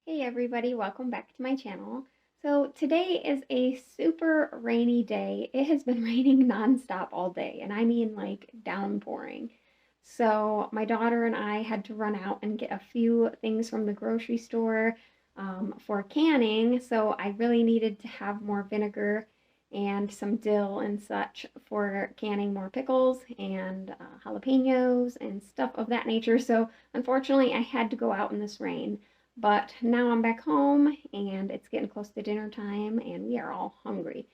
Hey everybody, welcome back to my channel. So today is a super rainy day. It has been raining nonstop all day, and I mean like downpouring. So my daughter and I had to run out and get a few things from the grocery store for canning. So I really needed to have more vinegar and some dill and such for canning more pickles and jalapenos and stuff of that nature. So unfortunately, I had to go out in this rain. But now I'm back home and it's getting close to dinner time and we are all hungry.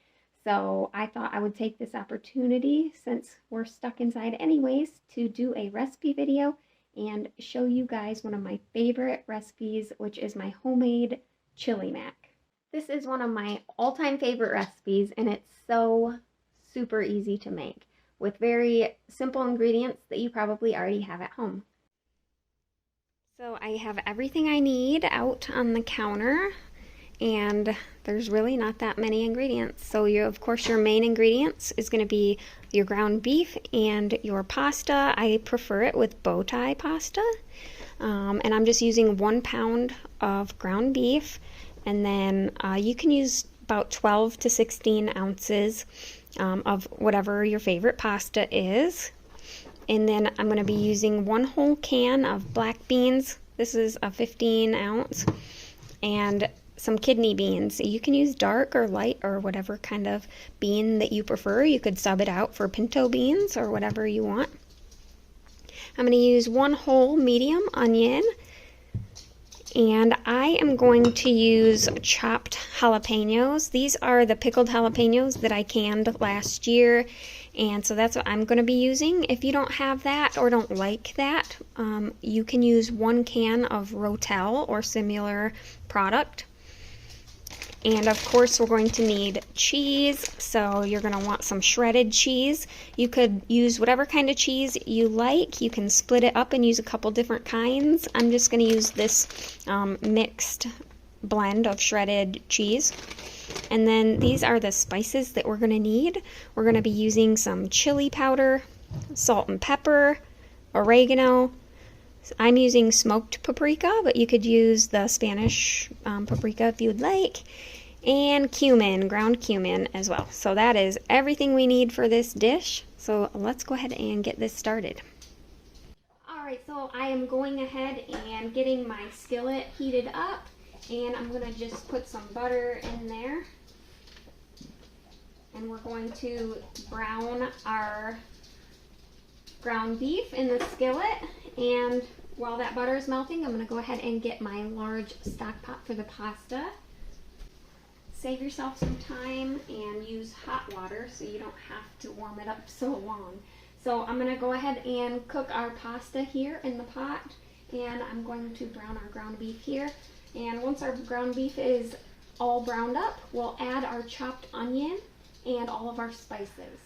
So I thought I would take this opportunity, since we're stuck inside anyways, to do a recipe video and show you guys one of my favorite recipes, which is my homemade chili mac. This is one of my all-time favorite recipes and it's so super easy to make with very simple ingredients that you probably already have at home. So I have everything I need out on the counter, and there's really not that many ingredients. So of course your main ingredients is going to be your ground beef and your pasta. I prefer it with bow tie pasta. And I'm just using 1 pound of ground beef, and then you can use about 12 to 16 ounces of whatever your favorite pasta is. And then I'm going to be using 1 whole can of black beans. This is a 15 ounce. And some kidney beans. You can use dark or light or whatever kind of bean that you prefer. You could sub it out for pinto beans or whatever you want. I'm going to use 1 whole medium onion. And I am going to use chopped jalapenos. These are the pickled jalapenos that I canned last year. And so that's what I'm going to be using. If you don't have that or don't like that, you can use 1 can of Rotel or similar product. And of course we're going to need cheese, so you're going to want some shredded cheese. You could use whatever kind of cheese you like. You can split it up and use a couple different kinds. I'm just going to use this mixed blend of shredded cheese. And then these are the spices that we're going to need. We're going to be using some chili powder, salt and pepper, oregano. I'm using smoked paprika, but you could use the Spanish paprika if you'd like, and cumin, ground cumin as well. So that is everything we need for this dish. So let's go ahead and get this started. Alright, so I am going ahead and getting my skillet heated up, and I'm going to just put some butter in there. And we're going to brown our ground beef in the skillet, and while that butter is melting, I'm going to go ahead and get my large stock pot for the pasta. Save yourself some time and use hot water so you don't have to warm it up so long. So I'm going to go ahead and cook our pasta here in the pot, and I'm going to brown our ground beef here. And once our ground beef is all browned up, we'll add our chopped onion and all of our spices.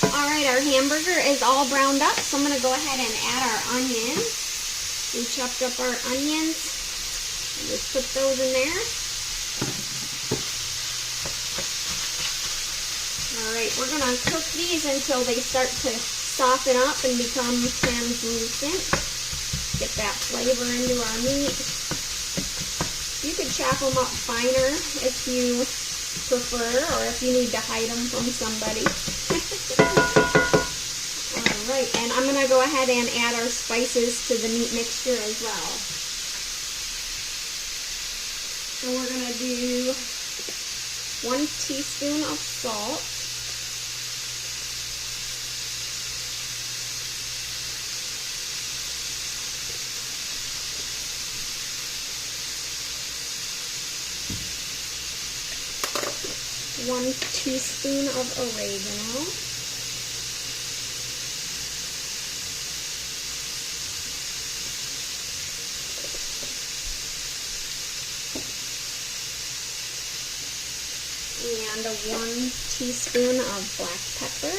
Alright, our hamburger is all browned up, so I'm going to go ahead and add our onions. We chopped up our onions and just put those in there. Alright, we're going to cook these until they start to soften up and become translucent. Get that flavor into our meat. You could chop them up finer if you prefer, or if you need to hide them from somebody. Alright, and I'm going to go ahead and add our spices to the meat mixture as well. So we're going to do 1 teaspoon of salt. 1 teaspoon of oregano. And 1 teaspoon of black pepper.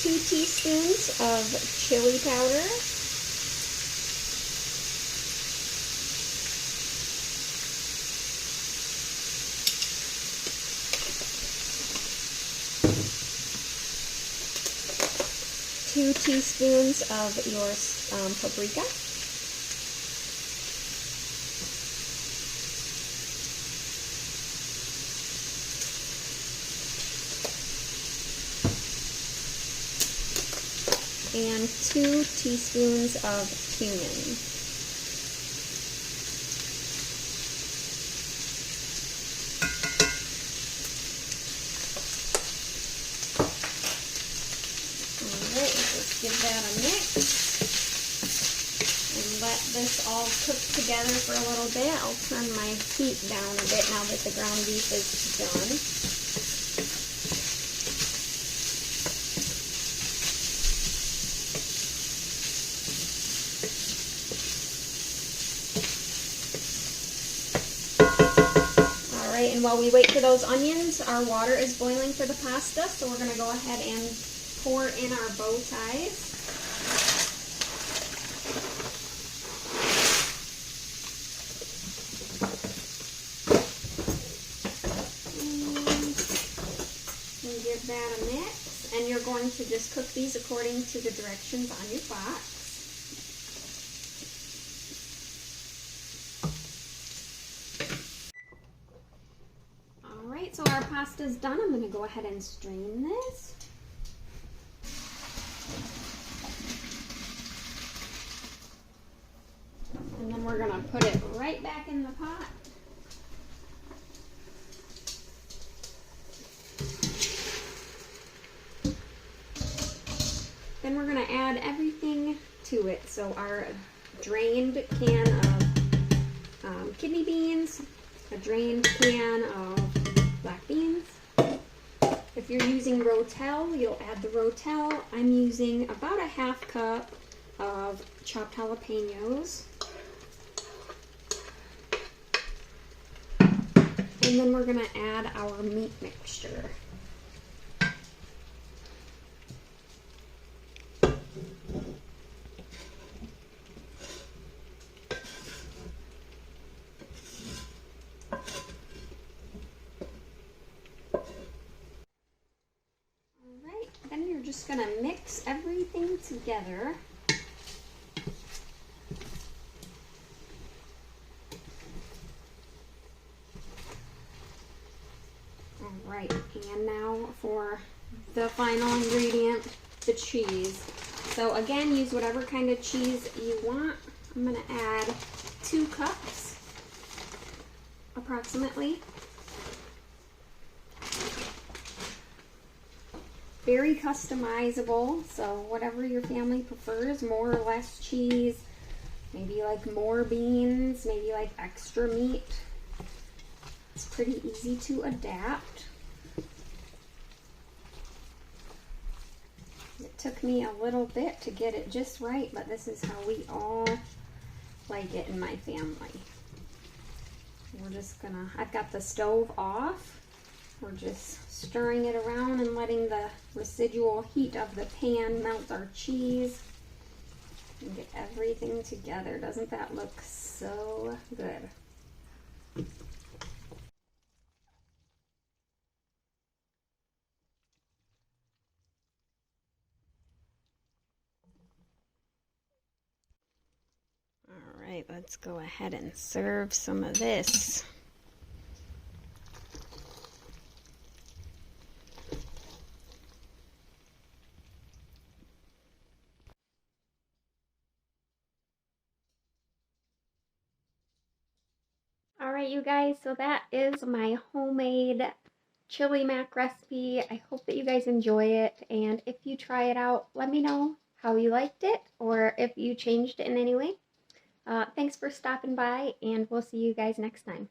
Two teaspoons of chili powder. Two teaspoons of your paprika. And 2 teaspoons of cumin. Alright, let's give that a mix. And let this all cook together for a little bit. I'll turn my heat down a bit now that the ground beef is done. And while we wait for those onions, our water is boiling for the pasta, so we're going to go ahead and pour in our bow ties. And give that a mix, and you're going to just cook these according to the directions on your box. So our pasta's done. I'm going to go ahead and strain this. And then we're going to put it right back in the pot. Then we're going to add everything to it. So our drained can of kidney beans, a drained can of black beans. If you're using Rotel, you'll add the Rotel. I'm using about a half cup of chopped jalapenos. And then we're going to add our meat mixture. Then you're just going to mix everything together. Alright, and now for the final ingredient, the cheese. So again, use whatever kind of cheese you want. I'm going to add 2 cups, approximately. Very customizable, so whatever your family prefers, more or less cheese, maybe like more beans, maybe like extra meat. It's pretty easy to adapt. It took me a little bit to get it just right, but this is how we all like it in my family. We're just gonna, I've got the stove off. We're just stirring it around and letting the residual heat of the pan melt our cheese and get everything together. Doesn't that look so good? right, let's go ahead and serve some of this. All right, you guys, so that is my homemade chili mac recipe. I hope that you guys enjoy it, and if you try it out, let me know how you liked it or if you changed it in any way. Thanks for stopping by, and we'll see you guys next time.